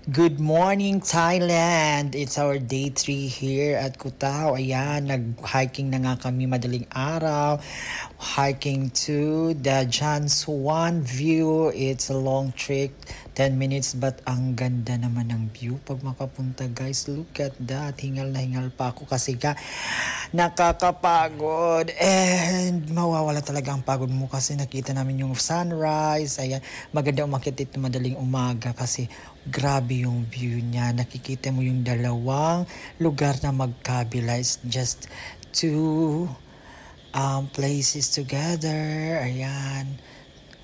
Good morning, Thailand! It's our day 3 here at Kutao. Ayan, nag-hiking na nga kami madaling araw. Hiking to the Jansuan view. It's a long trek, 10 minutes, but ang ganda naman ng view. Pag makapunta guys, look at that. Hingal na hingal pa ako kasi nakakapagod. And mawawala talaga ang pagod mo kasi nakita namin yung sunrise. Ayan, maganda umakyat dito madaling umaga kasi grabe yung view niya. Nakikita mo yung dalawang lugar na magkabila. It's just two places together. Ayan.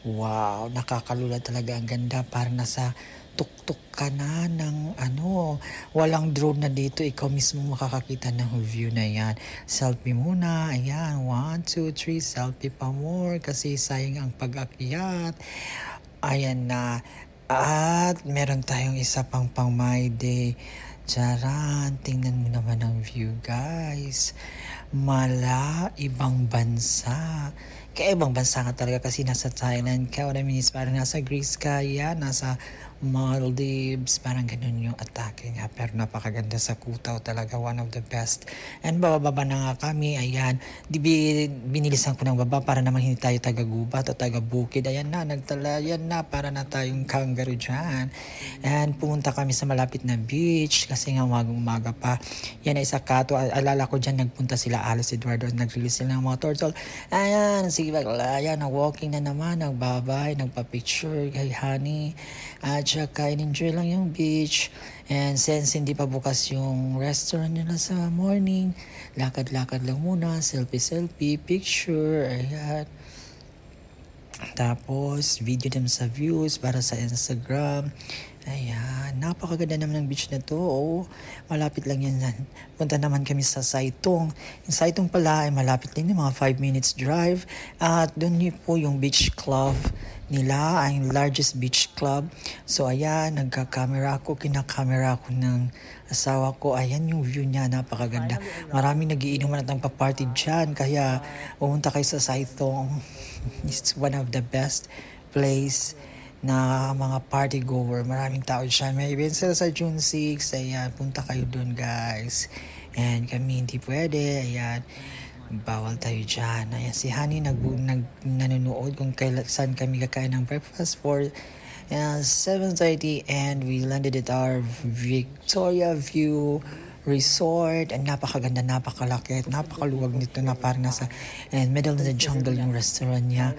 Wow, nakakalula talaga. Ang ganda. Parang nasa tuktok ka na ng walang drone na dito. Ikaw mismo makakakita ng view na yan. Selfie muna. Ayan. 1, 2, 3. Selfie pa more kasi sayang ang pag-akyat. Ayan na. At meron tayong isa pang my day. Charan, tingnan mo naman ang view guys. Ibang bansa. Kaya ibang bansa nga talaga kasi nasa Thailand ka. What I mean is parang nasa Greece ka yan, nasa Maldives. Parang ganun yung atake nga. Pero napakaganda sa Kutaw talaga. One of the best. And bababa na nga kami. Ayan. Binilisan ko ng baba para naman hindi tayo taga-gubat o taga-bukid. Ayan na. Nagtalayan na para na tayong kangaroo dyan. And pumunta kami sa malapit na beach kasi nga umaga pa. Yan ay sa Kato. Alala ko dyan nagpunta sila Alice Eduardo at nag-release sila ng mga turtle. Ayan. Sige bakla. Ayan. Nag-walking na naman. Nagbabay. Nagpa-picture kay Honey. At saka in-enjoy lang yung beach. And since hindi pa bukas yung restaurant nila sa morning, lakad-lakad lang muna, selfie, picture, ayan. Tapos, video them sa views para sa Instagram. Ayan, napakaganda naman ng beach na to. Oh, malapit lang yan. Punta naman kami sa Saitong. Yung Saitong pala ay malapit din, mga 5 minutes drive. At doon po yung beach club nila, ay largest beach club. So ayan, nagka-camera ako, kinakamera ko ng asawa ko. Ayan yung view niya, napakaganda. Maraming nagiinuman at nagpa-party dyan. Kaya pumunta kayo sa Saitong. It's one of the best place na mga party goer. Maraming tao dyan. May event sila sa June 6. Ayan, punta kayo dun guys. And kami hindi pwede. Ayan, bawal tayo dyan. Ayan, si Honey nanonood kung saan kami kakain ng breakfast for 7:30 and we landed at our Victoria View Resort. And napakaganda, napakalaki at napakaluwag nito na parang nasa middle of the jungle yung restaurant niya.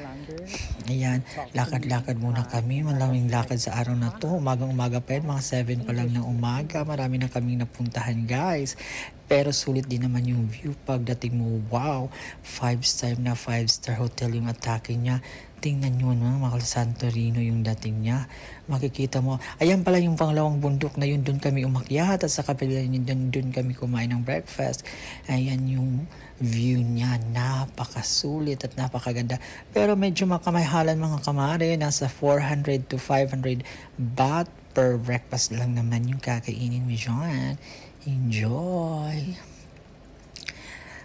Ayan, lakad-lakad muna kami. Malaming lakad sa araw na to. Umaga pa yun, mga 7 pa lang ng umaga. Marami na kaming napuntahan guys. Pero sulit din naman yung view pagdating mo. Wow, 5-star na 5-star hotel yung atake niya. Tingnan nyo mga Santorino yung dating niya. Makikita mo. Ayan pala yung pangalawang bundok na yun. Doon kami umakyat at sa kapila doon kami kumain ng breakfast. Ayan yung view niya. Napakasulit at napakaganda. Pero medyo makamahalan mga kamare. Nasa 400 to 500 baht per breakfast lang naman yung kakainin mo dyan. Enjoy!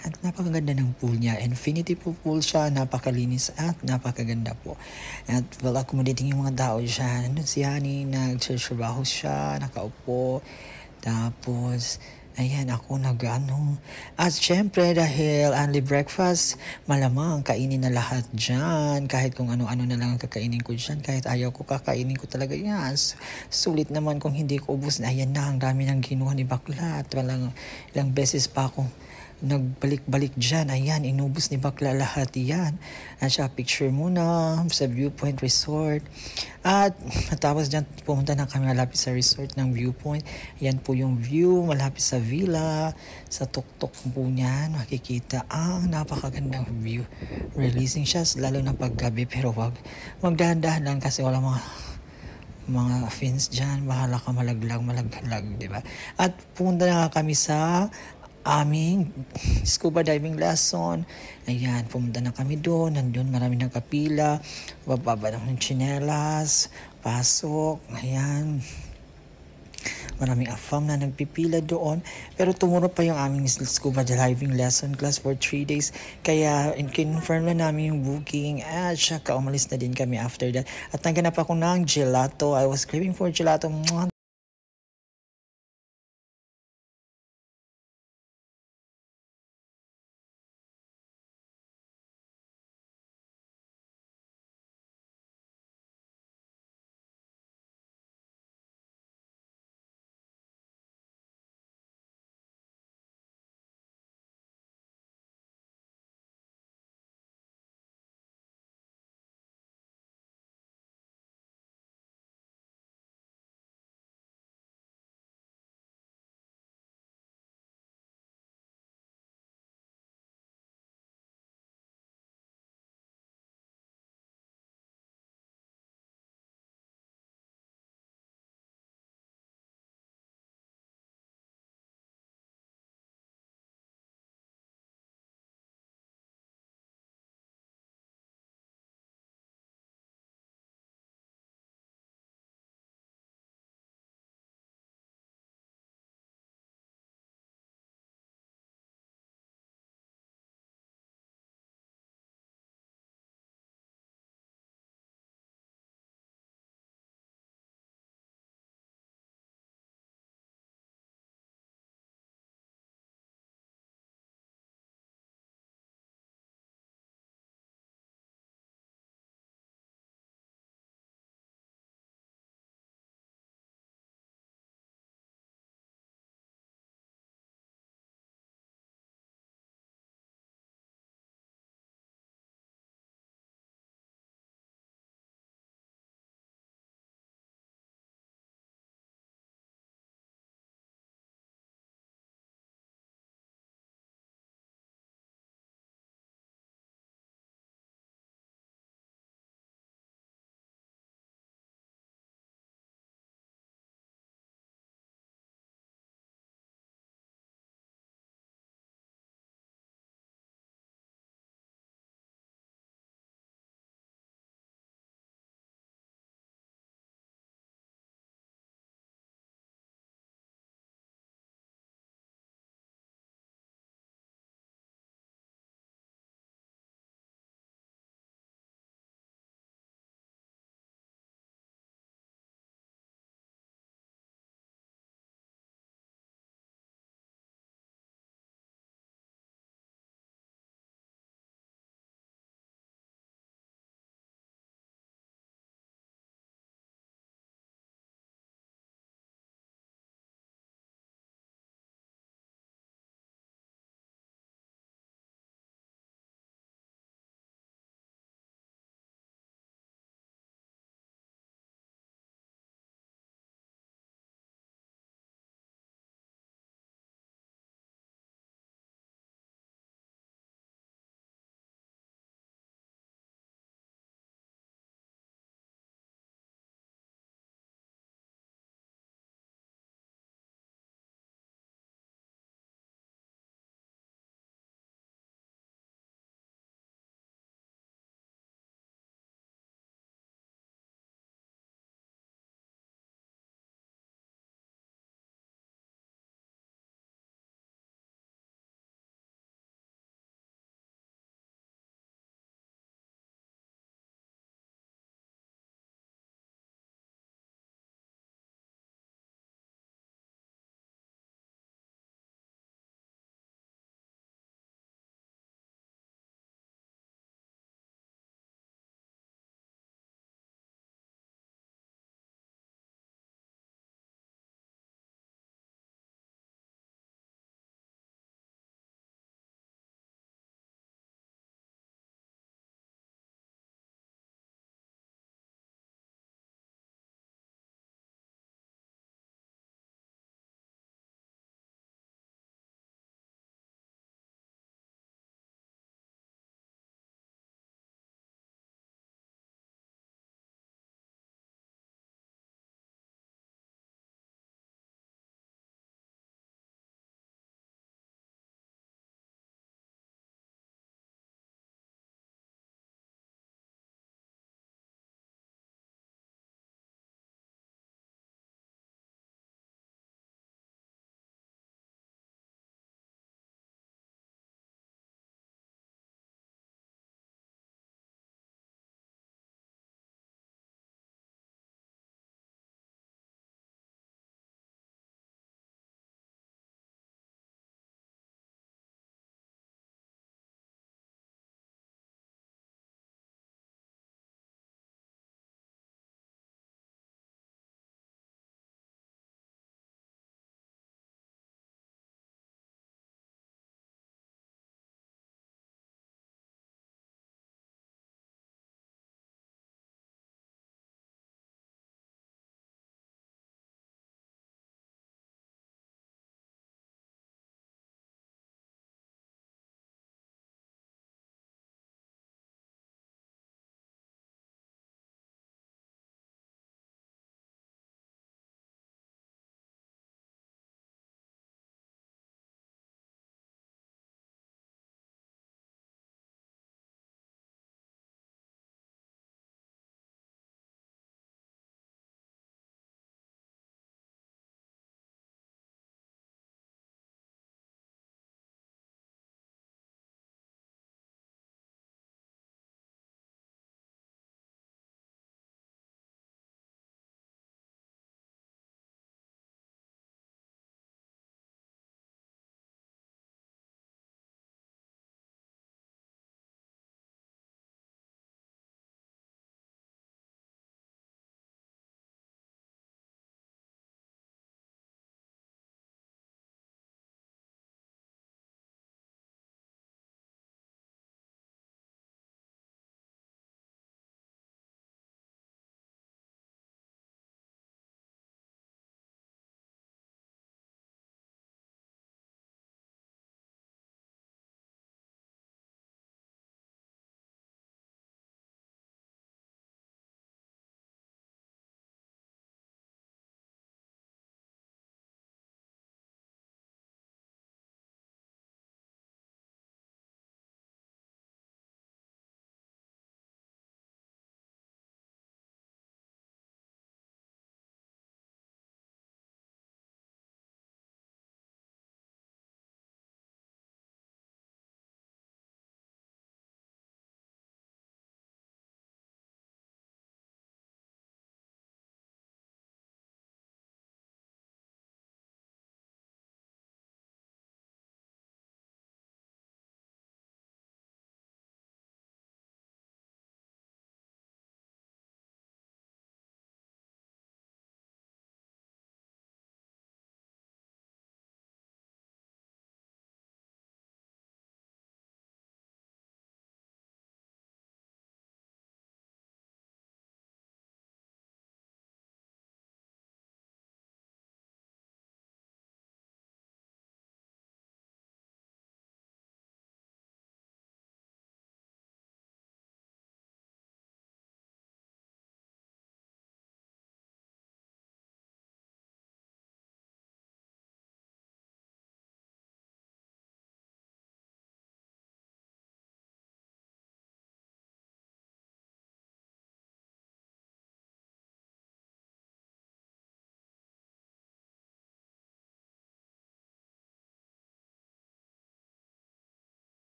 At napakaganda ng pool niya. Infinity pool siya. Napakalinis at napakaganda po. At well, accommodating yung mga tao dyan. Nandun si Honey, nagtrabaho siya, nakaupo. Tapos, ayan, ako At syempre, dahil only breakfast, malamang kainin na lahat dyan. Kahit kung ano-ano na lang ang kakainin ko dyan. Kahit ayaw ko, kakainin ko talaga yan. Sulit naman kung hindi ko ubus na. Ayan na, ang dami ng ginuha ni bakla. At ilang beses pa ako nagbalik-balik dyan. Ayan, inubos ni bakla lahat yan. At siya, picture muna sa Viewpoint Resort. At tapos dyan, pumunta na kami malapit sa resort ng Viewpoint. Ayan po yung view, malapit sa villa. Sa tuktok po niyan, makikita ang napakagandang view. Releasing siya, lalo na paggabi. Pero wag magdahan-dahan lang kasi wala mga fins dyan. Bahala ka malaglag, diba? At pumunta na kami sa aming scuba diving lesson. Ayan, pumunta na kami doon. Nandun marami nakapila. Bababa ng tsinelas. Pasok. Ayan. Maraming afam na nagpipila doon. Pero tumuro pa yung aming scuba diving lesson class for 3 days. Kaya confirm na namin yung booking. At saka umalis na din kami after that. At naghanap ako ng gelato. I was craving for gelato.